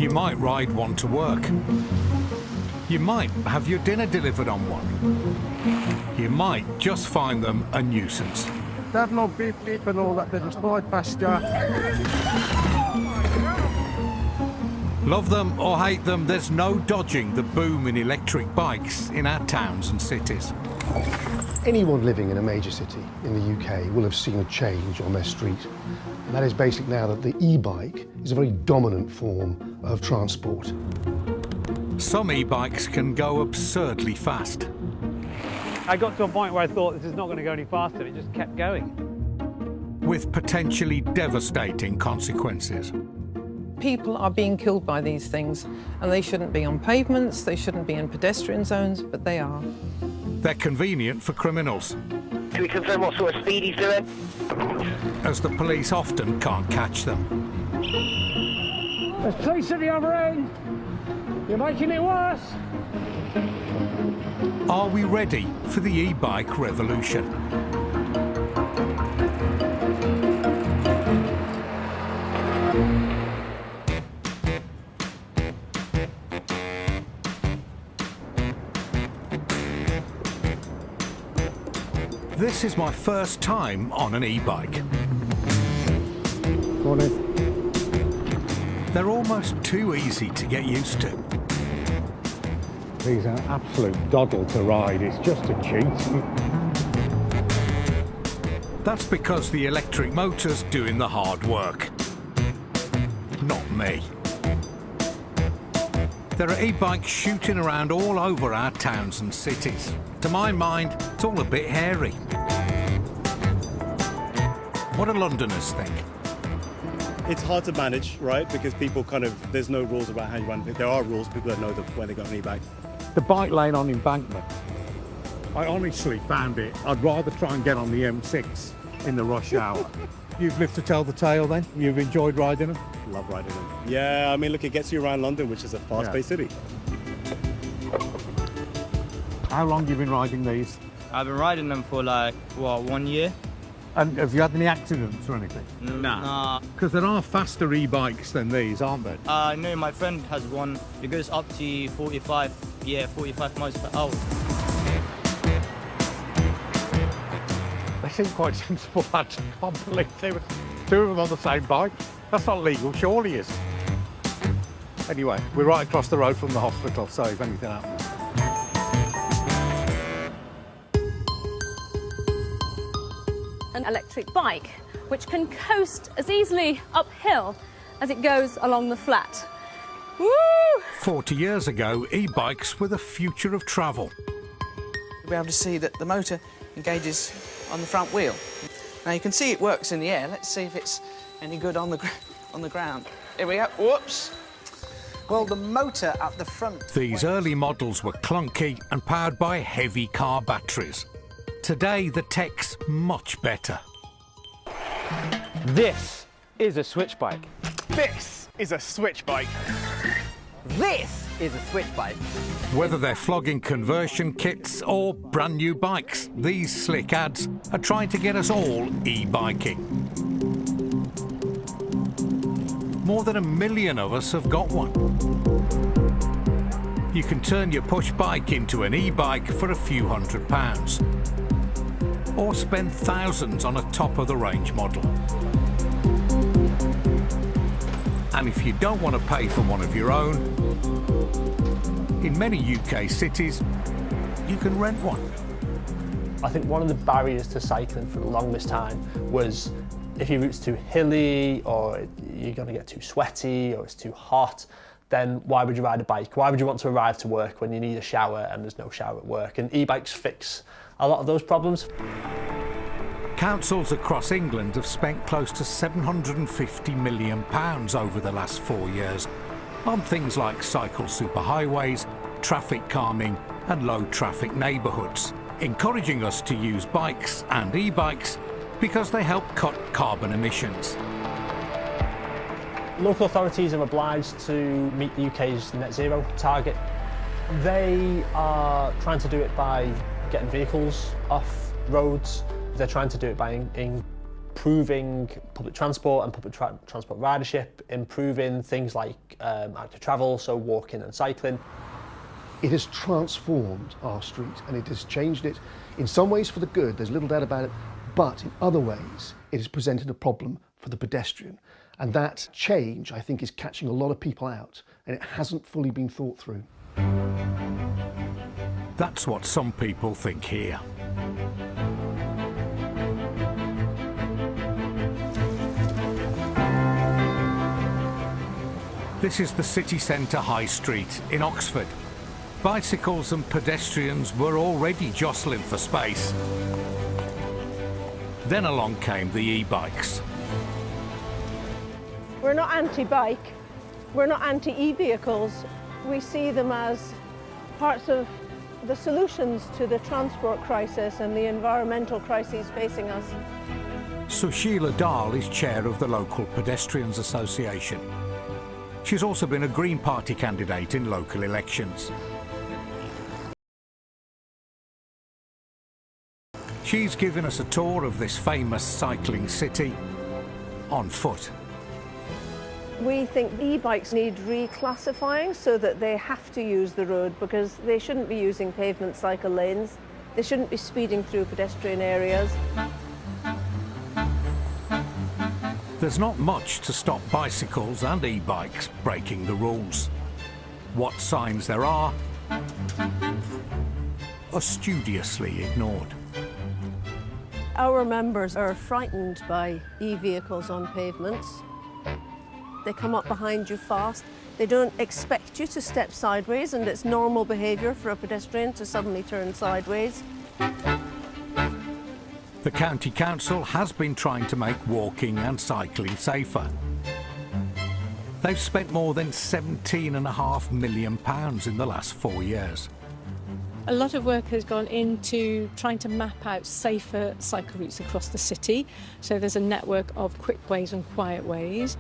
You might ride one to work. You might have your dinner delivered on one. You might just find them a nuisance. They have no beep beep and all that, they just slide past you. Love them or hate them, there's no dodging the boom in electric bikes in our towns and cities. Anyone living in a major city in the UK will have seen a change on their street. And that is basically now that the e-bike is a very dominant form of transport. Some e-bikes can go absurdly fast. I got to a point where I thought this is not going to go any faster. It just kept going. With potentially devastating consequences. People are being killed by these things, and they shouldn't be on pavements, they shouldn't be in pedestrian zones, but they are. They're convenient for criminals. Can we confirm what sort of speed he's doing? As the police often can't catch them. There's police at the other end. You're making it worse. Are we ready for the e-bike revolution? This is my first time on an e-bike. Morning. They're almost too easy to get used to. These are an absolute doddle to ride, it's just a cheat. That's because the electric motor's doing the hard work. Not me. There are e-bikes shooting around all over our towns and cities. To my mind, it's all a bit hairy. What do Londoners think? It's hard to manage, right? Because people there's no rules about how you run. If there are rules, people don't know when they got an e-bike. The bike lane on Embankment, I honestly found it. I'd rather try and get on the M6 in the rush hour. You've lived to tell the tale then? You've enjoyed riding them? Love riding them. Yeah, I mean, look, it gets you around London, which is a fast-paced city. How long have you been riding these? I've been riding them for like, what, 1 year? And have you had any accidents or anything? Nah. Because there are faster e-bikes than these, aren't there? No, my friend has one. It goes up to 45 miles per hour. They seem quite sensible, lads. I can't believe they were two of them on the same bike. That's not legal, surely is. Anyway, we're right across the road from the hospital, so if anything happens. An electric bike, which can coast as easily uphill as it goes along the flat. Woo! 40 years ago, e-bikes were the future of travel. You'll be able to see that the motor engages on the front wheel. Now you can see it works in the air. Let's see if it's any good on the ground. Here we go. Whoops. Well, the motor at the front... These early models were clunky and powered by heavy car batteries. Today, the tech's much better. This is a switch bike. This is a switch bike. This is a switch bike. Whether they're flogging conversion kits or brand new bikes, these slick ads are trying to get us all e-biking. More than 1 million of us have got one. You can turn your push bike into an e-bike for a few £100s. Or spend thousands on a top-of-the-range model. And if you don't want to pay for one of your own, in many UK cities, you can rent one. I think one of the barriers to cycling for the longest time was if your route's too hilly, or you're going to get too sweaty, or it's too hot, then why would you ride a bike? Why would you want to arrive to work when you need a shower and there's no shower at work? And e-bikes fix a lot of those problems. Councils across England have spent close to £750 million over the last 4 years on things like cycle superhighways, traffic calming and low traffic neighbourhoods, encouraging us to use bikes and e-bikes because they help cut carbon emissions. Local authorities are obliged to meet the UK's net zero target. They are trying to do it by getting vehicles off roads. They're trying to do it by improving public transport and public transport ridership, improving things like active travel, so walking and cycling. It has transformed our street and it has changed it in some ways for the good, there's little doubt about it, but in other ways it has presented a problem for the pedestrian. And that change, I think, is catching a lot of people out and it hasn't fully been thought through. That's what some people think here. This is the city centre high street in Oxford. Bicycles and pedestrians were already jostling for space. Then along came the e-bikes. We're not anti-bike, we're not anti-e-vehicles. We see them as parts of the solutions to the transport crisis and the environmental crises facing us. Sushila Dal is chair of the local Pedestrians Association. She's also been a Green Party candidate in local elections. She's given us a tour of this famous cycling city on foot. We think e-bikes need reclassifying so that they have to use the road because they shouldn't be using pavement cycle lanes. They shouldn't be speeding through pedestrian areas. There's not much to stop bicycles and e-bikes breaking the rules. What signs there are studiously ignored. Our members are frightened by e-vehicles on pavements. They come up behind you fast. They don't expect you to step sideways, and it's normal behaviour for a pedestrian to suddenly turn sideways. The County Council has been trying to make walking and cycling safer. They've spent more than £17.5 million in the last 4 years. A lot of work has gone into trying to map out safer cycle routes across the city. So there's a network of quick ways and quiet ways.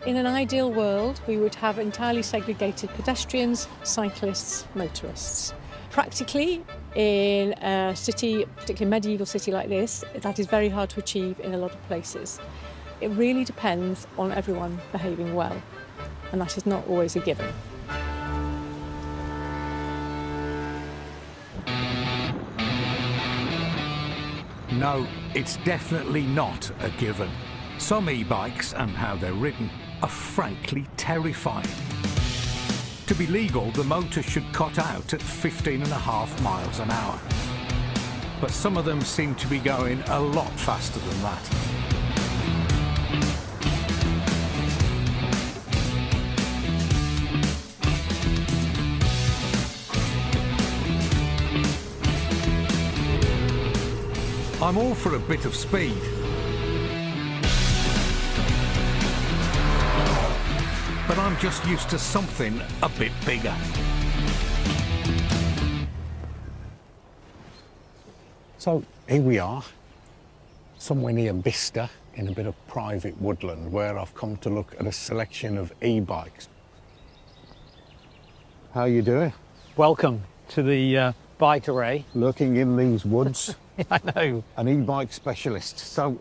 In an ideal world, we would have entirely segregated pedestrians, cyclists, motorists. Practically, in a city, particularly a medieval city like this, that is very hard to achieve in a lot of places. It really depends on everyone behaving well, and that is not always a given. No, it's definitely not a given. Some e-bikes, and how they're ridden, are frankly terrifying. To be legal, the motor should cut out at 15.5 miles an hour. But some of them seem to be going a lot faster than that. I'm all for a bit of speed. But I'm just used to something a bit bigger. So here we are, somewhere near Bicester, in a bit of private woodland, where I've come to look at a selection of e-bikes. How are you doing? Welcome to the bike array. Lurking in these woods. I know. An e-bike specialist. So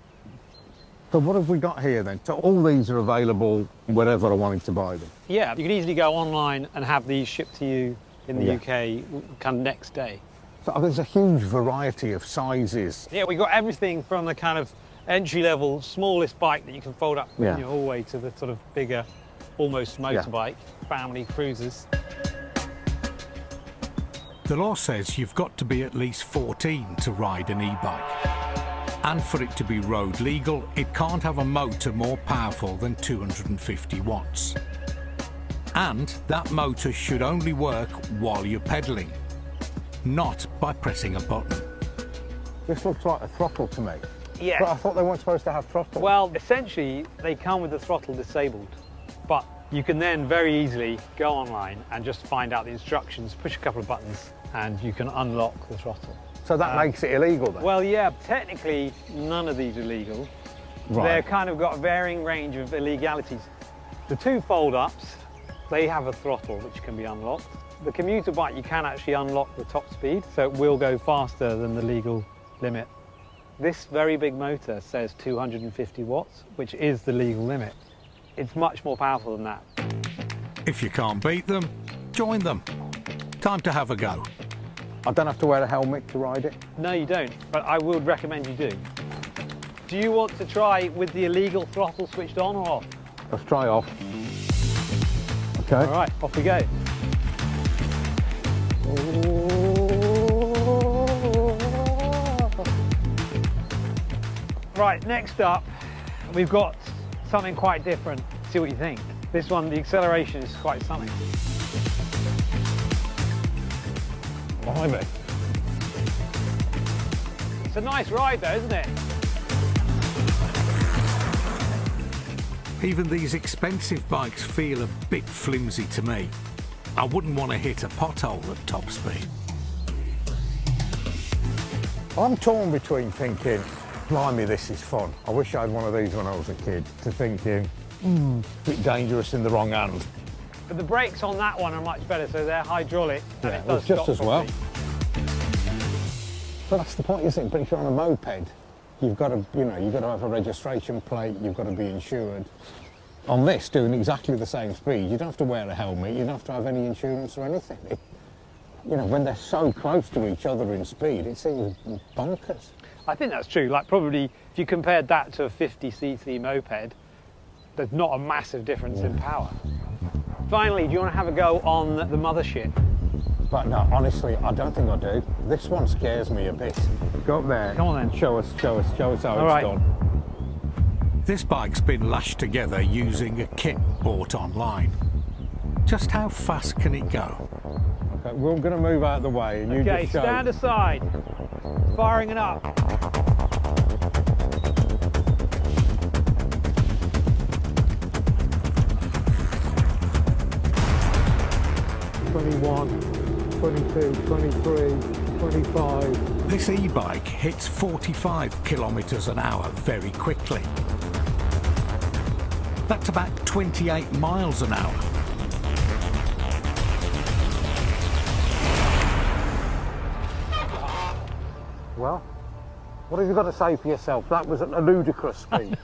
what have we got here then? So all these are available wherever I wanted to buy them? Yeah, you can easily go online and have these shipped to you in the UK kind of next day. So there's a huge variety of sizes. Yeah, we've got everything from the kind of entry-level, smallest bike that you can fold up all the way to the sort of bigger, almost motorbike, family cruisers. The law says you've got to be at least 14 to ride an e-bike. And for it to be road legal, it can't have a motor more powerful than 250 watts. And that motor should only work while you're pedalling, not by pressing a button. This looks like a throttle to me. Yeah. But I thought they weren't supposed to have throttle. Well, essentially, they come with the throttle disabled. But you can then very easily go online and just find out the instructions, push a couple of buttons, and you can unlock the throttle. So that makes it illegal then? Well, yeah, technically none of these are legal. Right. They're kind of got a varying range of illegalities. The two fold-ups, they have a throttle which can be unlocked. The commuter bike, you can actually unlock the top speed, so it will go faster than the legal limit. This very big motor says 250 watts, which is the legal limit. It's much more powerful than that. If you can't beat them, join them. Time to have a go. I don't have to wear a helmet to ride it? No, you don't, but I would recommend you do. Do you want to try with the illegal throttle switched on or off? Let's try off. Okay. All right, off we go. Right, next up, we've got something quite different. See what you think. This one, the acceleration is quite something. Blimey. It's a nice ride though, isn't it? Even these expensive bikes feel a bit flimsy to me. I wouldn't want to hit a pothole at top speed. I'm torn between thinking, blimey, this is fun. I wish I had one of these when I was a kid, to thinking, a bit dangerous in the wrong hand. But the brakes on that one are much better, so they're hydraulic. And Yeah, it does just stop as well. properly. But that's the point, isn't it? But if you're on a moped, you've got to, you've got to have a registration plate, you've got to be insured. On this, doing exactly the same speed, you don't have to wear a helmet, you don't have to have any insurance or anything. When they're so close to each other in speed, it seems bonkers. I think that's true. Like probably if you compared that to a 50cc moped, there's not a massive difference in power. Finally, do you want to have a go on the mothership? But no, honestly, I don't think I do. This one scares me a bit. Go up there. Come on then. Show us how it's right. done. This bike's been lashed together using a kit bought online. Just how fast can it go? Okay, we're going to move out of the way and you Okay, just show. stand aside. Firing it up. 21, 22, 23, 25. This e-bike hits 45 kilometres an hour very quickly. That's about 28 miles an hour. Well, what have you got to say for yourself? That was at a ludicrous speed.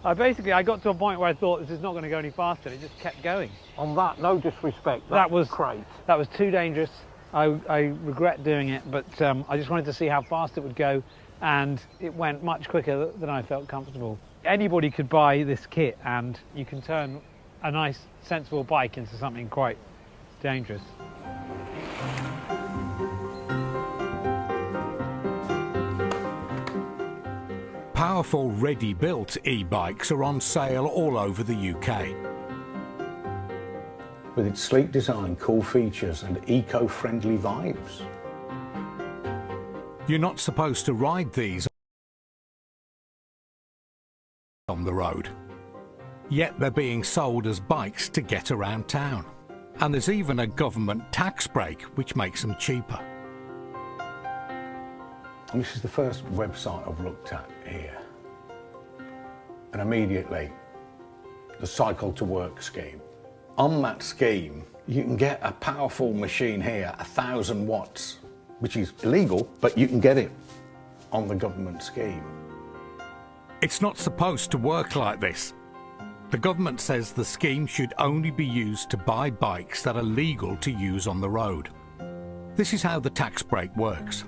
I got to a point where I thought this is not going to go any faster. It just kept going. On that, no disrespect, that was great. That was too dangerous. I regret doing it, but I just wanted to see how fast it would go, and it went much quicker than I felt comfortable. Anybody could buy this kit, and you can turn a nice, sensible bike into something quite dangerous. Powerful, ready-built e-bikes are on sale all over the UK. With its sleek design, cool features and eco-friendly vibes. You're not supposed to ride these on the road. Yet they're being sold as bikes to get around town. And there's even a government tax break which makes them cheaper. And this is the first website I've looked at here. And immediately, the Cycle to Work scheme. On that scheme, you can get a powerful machine here, 1,000 watts, which is illegal, but you can get it on the government scheme. It's not supposed to work like this. The government says the scheme should only be used to buy bikes that are legal to use on the road. This is how the tax break works.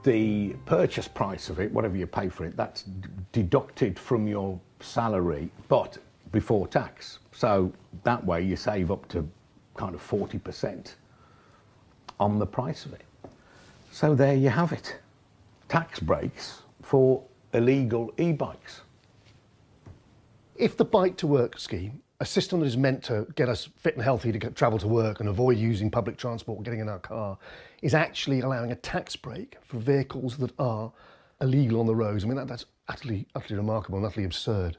The purchase price of it, whatever you pay for it, that's deducted from your salary, but before tax. So that way you save up to kind of 40% on the price of it. So there you have it. Tax breaks for illegal e-bikes. If the Bike to Work scheme, a system that is meant to get us fit and healthy to travel to work and avoid using public transport or getting in our car, is actually allowing a tax break for vehicles that are illegal on the roads, I mean, that's utterly remarkable and utterly absurd.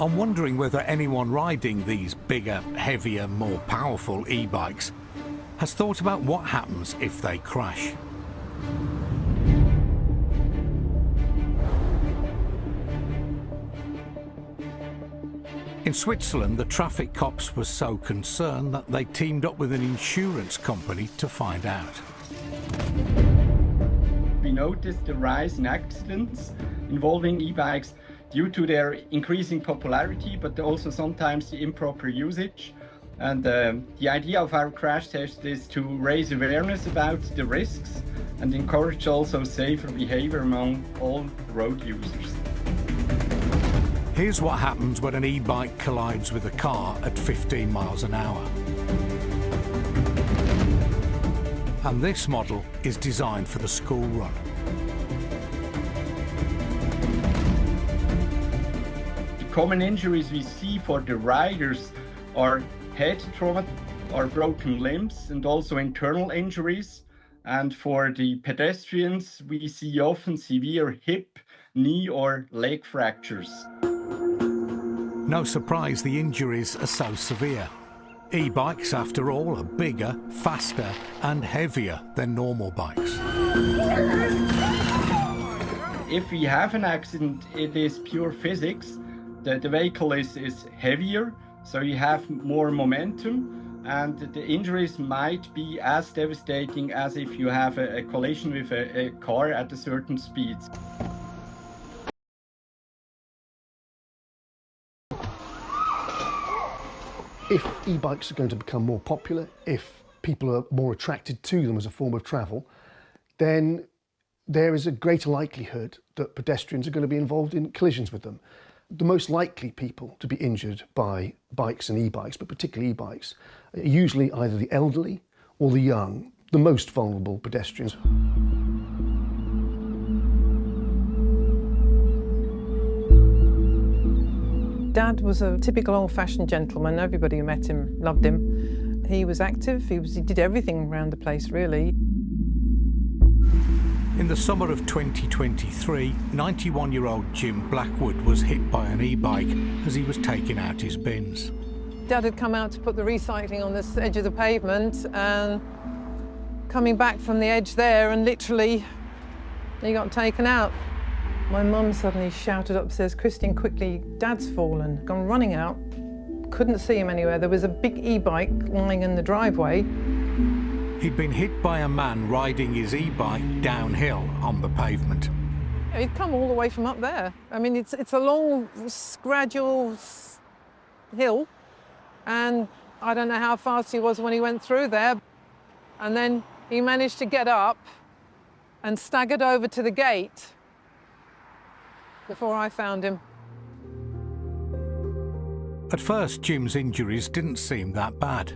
I'm wondering whether anyone riding these bigger, heavier, more powerful e-bikes has thought about what happens if they crash. In Switzerland, the traffic cops were so concerned that they teamed up with an insurance company to find out. noticed the rise in accidents involving e-bikes due to their increasing popularity, but also sometimes the improper usage. And the idea of our crash test is to raise awareness about the risks and encourage also safer behavior among all road users. Here's what happens when an e-bike collides with a car at 15 miles an hour. And this model is designed for the school run. The common injuries we see for the riders are head trauma or broken limbs and also internal injuries. And for the pedestrians, we see often severe hip, knee or leg fractures. No surprise the injuries are so severe. E-bikes, after all, are bigger, faster and heavier than normal bikes. If we have an accident, it is pure physics. The vehicle is heavier, so you have more momentum, and the injuries might be as devastating as if you have a collision with a car at a certain speed. If e-bikes are going to become more popular, if people are more attracted to them as a form of travel, then there is a greater likelihood that pedestrians are going to be involved in collisions with them. The most likely people to be injured by bikes and e-bikes, but particularly e-bikes, are usually either the elderly or the young, the most vulnerable pedestrians. Dad was a typical old-fashioned gentleman. Everybody who met him loved him. He was active, he did everything around the place, really. In the summer of 2023, 91-year-old Jim Blackwood was hit by an e-bike as he was taking out his bins. Dad had come out to put the recycling on this edge of the pavement and coming back from the edge there, and literally he got taken out. My mum suddenly shouted upstairs, "Christine, quickly, Dad's fallen." Gone running out, couldn't see him anywhere. There was a big e-bike lying in the driveway. He'd been hit by a man riding his e-bike downhill on the pavement. He'd come all the way from up there. I mean, it's a long, gradual hill, and I don't know how fast he was when he went through there. And then he managed to get up and staggered over to the gate before I found him. At first, Jim's injuries didn't seem that bad.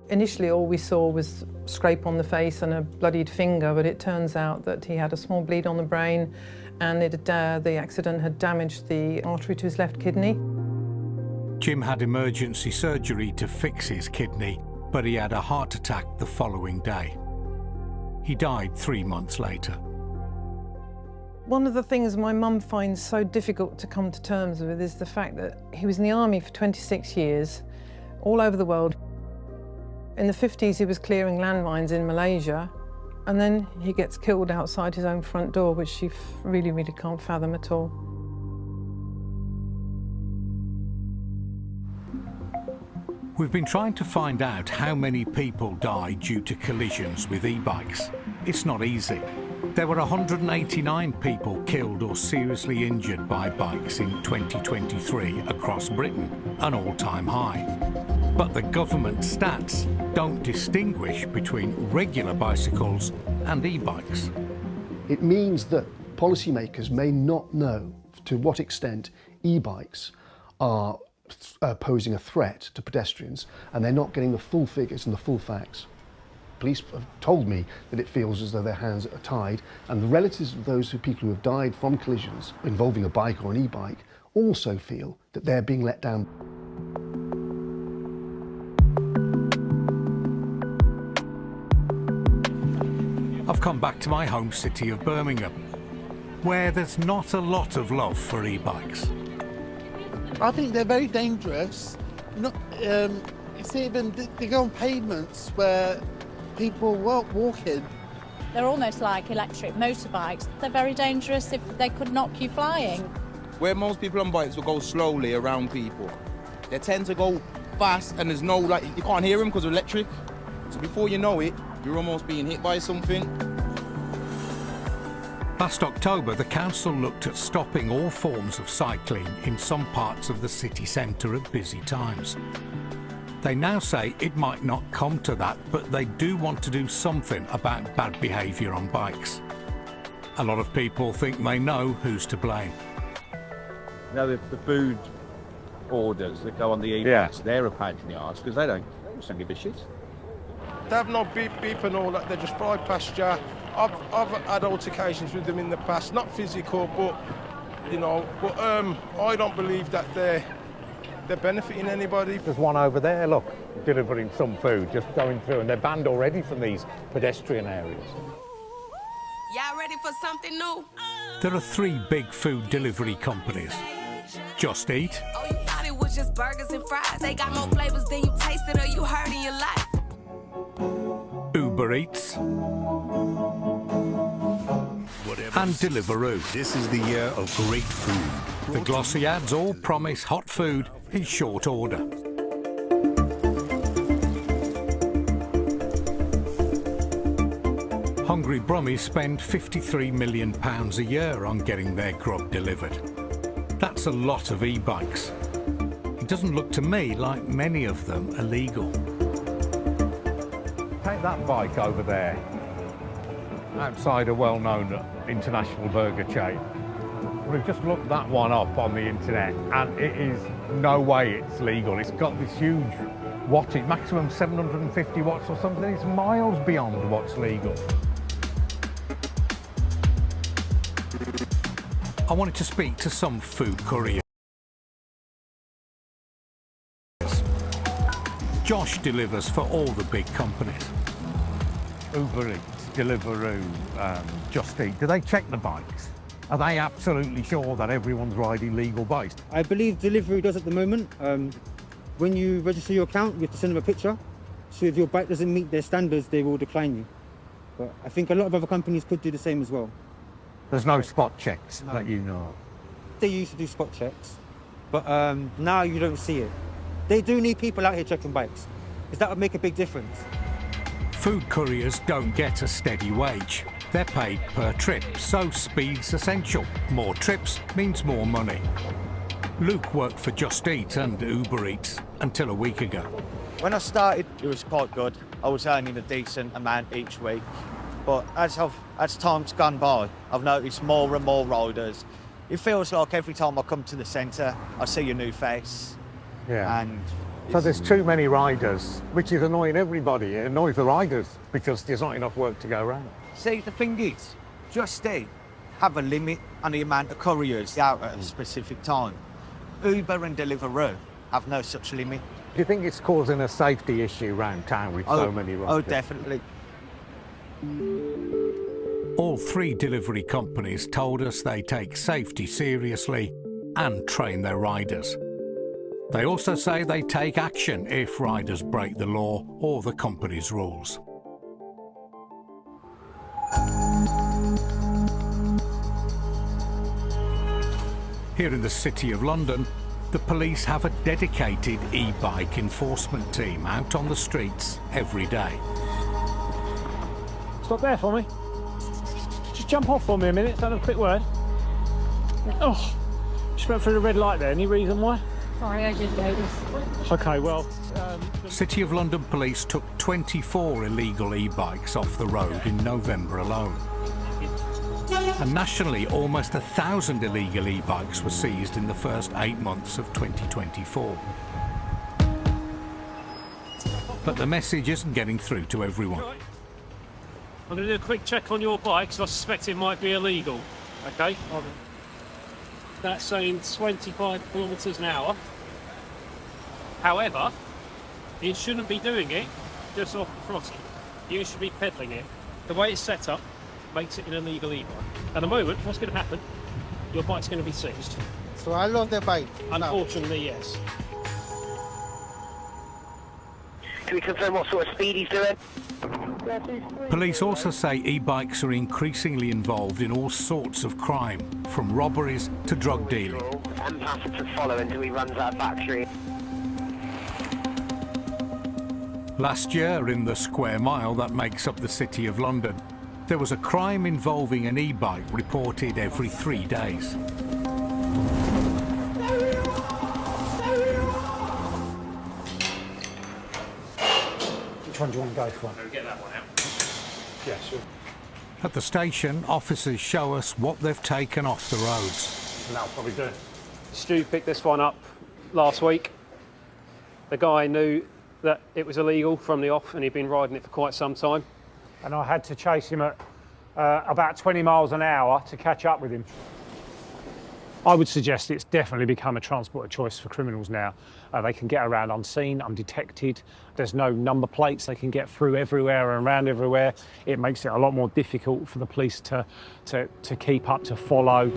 Initially, all we saw was a scrape on the face and a bloodied finger, but it turns out that he had a small bleed on the brain, and the accident had damaged the artery to his left kidney. Jim had emergency surgery to fix his kidney, but he had a heart attack the following day. He died 3 months later. One of the things my mum finds so difficult to come to terms with is the fact that he was in the army for 26 years, all over the world. In the 50s, he was clearing landmines in Malaysia, and then he gets killed outside his own front door, which she really, really can't fathom at all. We've been trying to find out how many people die due to collisions with e-bikes. It's not easy. There were 189 people killed or seriously injured by bikes in 2023 across Britain, an all-time high. But the government stats don't distinguish between regular bicycles and e-bikes. It means that policymakers may not know to what extent e-bikes are posing a threat to pedestrians, and they're not getting the full figures and the full facts. Police have told me that it feels as though their hands are tied, and the relatives of those people who have died from collisions involving a bike or an e-bike also feel that they're being let down. I've come back to my home city of Birmingham, where there's not a lot of love for e-bikes. I think they're very dangerous. It's even, they go on pavements where people walking. They're almost like electric motorbikes. They're very dangerous if they could knock you flying. Where most people on bikes will go slowly around people, they tend to go fast, and there's no, you can't hear them because they're electric. So before you know it, you're almost being hit by something. Last October, the council looked at stopping all forms of cycling in some parts of the city centre at busy times. They now say it might not come to that, but they do want to do something about bad behaviour on bikes. A lot of people think they know who's to blame. Now the food orders that go on the e-bikes, they're a pain in the arse because they don't give a shit. They have no beep and all that, they just fly past you. I've had altercations with them in the past, not physical, but, you know, I don't believe that they're benefiting anybody. There's one over there, look, delivering some food, just going through, and they're banned already from these pedestrian areas. Y'all ready for something new? There are 3 big food delivery companies. Just Eat. Oh, you thought it was just burgers and fries. They got more flavors than you tasted or you heard in your life. Uber Eats. And Deliveroo. This is the year of great food. The glossy ads all promise hot food in short order. Hungry Brummies spend £53 million a year on getting their grub delivered. That's a lot of e-bikes. It doesn't look to me like many of them are legal. Take that bike over there, outside a well-known international burger chain. We've just looked that one up on the internet, and it is no way it's legal. It's got this huge wattage, maximum 750 watts or something. It's miles beyond what's legal. I wanted to speak to some food couriers. Josh delivers for all the big companies. Uber Eats, Deliveroo, Just Eat, do they check the bikes? Are they absolutely sure that everyone's riding legal bikes? I believe Deliveroo does at the moment. When you register your account, you have to send them a picture. So if your bike doesn't meet their standards, they will decline you. But I think a lot of other companies could do the same as well. There's no spot checks that you know? They used to do spot checks, but now you don't see it. They do need people out here checking bikes, because that would make a big difference. Food couriers don't get a steady wage. They're paid per trip, so speed's essential. More trips means more money. Luke worked for Just Eat and Uber Eats until a week ago. When I started, it was quite good. I was earning a decent amount each week. But as time's gone by, I've noticed more and more riders. It feels like every time I come to the centre, I see a new face. Yeah. And so there's too many riders, which is annoying everybody. It annoys the riders because there's not enough work to go around. See, the thing is, Just Eat have a limit on the amount of couriers out at a specific time. Uber and Deliveroo have no such limit. Do you think it's causing a safety issue around town with so many riders? Oh, definitely. All 3 delivery companies told us they take safety seriously and train their riders. They also say they take action if riders break the law or the company's rules. Here in the City of London, the police have a dedicated e-bike enforcement team out on the streets every day. Stop there for me. Just jump off for me a minute, let's have a quick word. Oh, just went through the red light there, any reason why? Sorry, I didn't notice. Okay, well... City of London police took 24 illegal e-bikes off the road in November alone. And nationally, almost 1,000 illegal e-bikes were seized in the first 8 months of 2024. But the message isn't getting through to everyone. I'm going to do a quick check on your bike because I suspect it might be illegal. Okay? That's saying 25 kilometres an hour. However, you shouldn't be doing it just off the crossing. You should be pedalling it. The way it's set up makes it an illegal e-bike. At the moment, what's going to happen? Your bike's going to be seized. So I love the bike. Unfortunately, yes. Can we confirm what sort of speed he's doing? Police also say e-bikes are increasingly involved in all sorts of crime, from robberies to drug dealing. And pass it to follow until he runs out of battery. Last year, in the square mile that makes up the City of London, there was a crime involving an e-bike reported every 3 days. Which one do you want to go for? Get that one out. Yeah, sure. At the station, officers show us what they've taken off the roads. And that'll probably do. Stu picked this one up last week. The guy knew that it was illegal from the off and he'd been riding it for quite some time. And I had to chase him at about 20 miles an hour to catch up with him. I would suggest it's definitely become a transport of choice for criminals now. They can get around unseen, undetected. There's no number plates. They can get through everywhere and around everywhere. It makes it a lot more difficult for the police to keep up, to follow.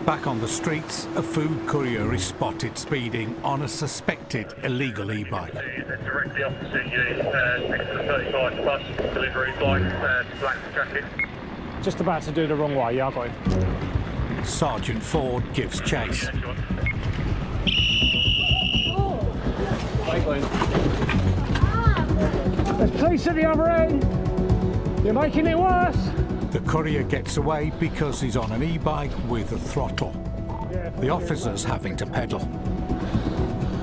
Back on the streets, a food courier is spotted speeding on a suspected illegal e-bike. Directly opposite you, next to the 35 bus delivery bike, black jacket. Just about to do the wrong way, yeah, I got him. Sergeant Ford gives chase. There's police at the other end. You're making it worse. The courier gets away because he's on an e-bike with a throttle. The officer's having to pedal.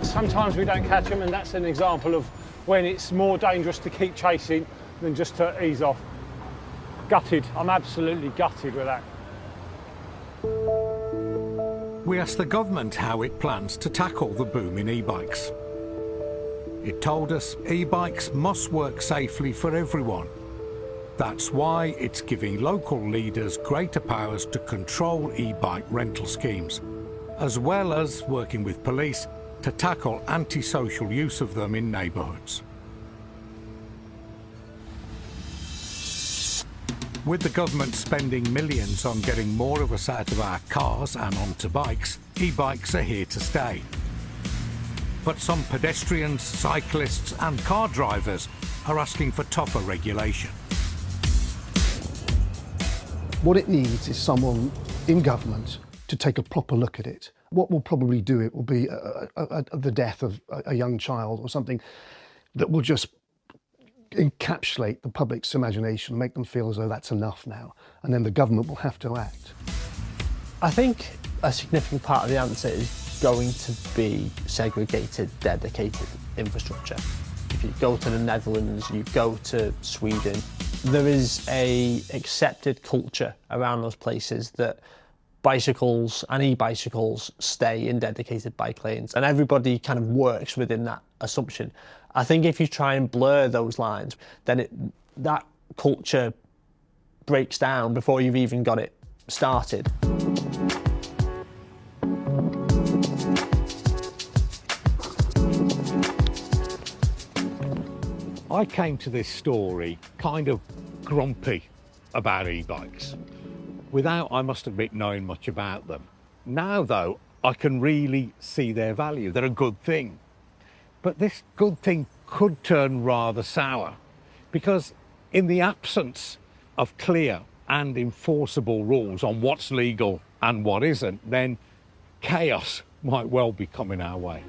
Sometimes we don't catch them, and that's an example of when it's more dangerous to keep chasing than just to ease off. Gutted. I'm absolutely gutted with that. We asked the government how it plans to tackle the boom in e-bikes. It told us e-bikes must work safely for everyone. That's why it's giving local leaders greater powers to control e-bike rental schemes, as well as working with police to tackle antisocial use of them in neighbourhoods. With the government spending millions on getting more of us out of our cars and onto bikes, e-bikes are here to stay. But some pedestrians, cyclists and car drivers are asking for tougher regulation. What it needs is someone in government to take a proper look at it. What will probably do it will be the death of a young child or something that will just encapsulate the public's imagination, make them feel as though that's enough now, and then the government will have to act. I think a significant part of the answer is going to be segregated, dedicated infrastructure. If you go to the Netherlands, you go to Sweden, there is a accepted culture around those places that bicycles and e-bicycles stay in dedicated bike lanes, and everybody kind of works within that assumption. I think if you try and blur those lines, then that culture breaks down before you've even got it started. I came to this story kind of grumpy about e-bikes, without, I must admit, knowing much about them. Now, though, I can really see their value. They're a good thing. But this good thing could turn rather sour, because in the absence of clear and enforceable rules on what's legal and what isn't, then chaos might well be coming our way.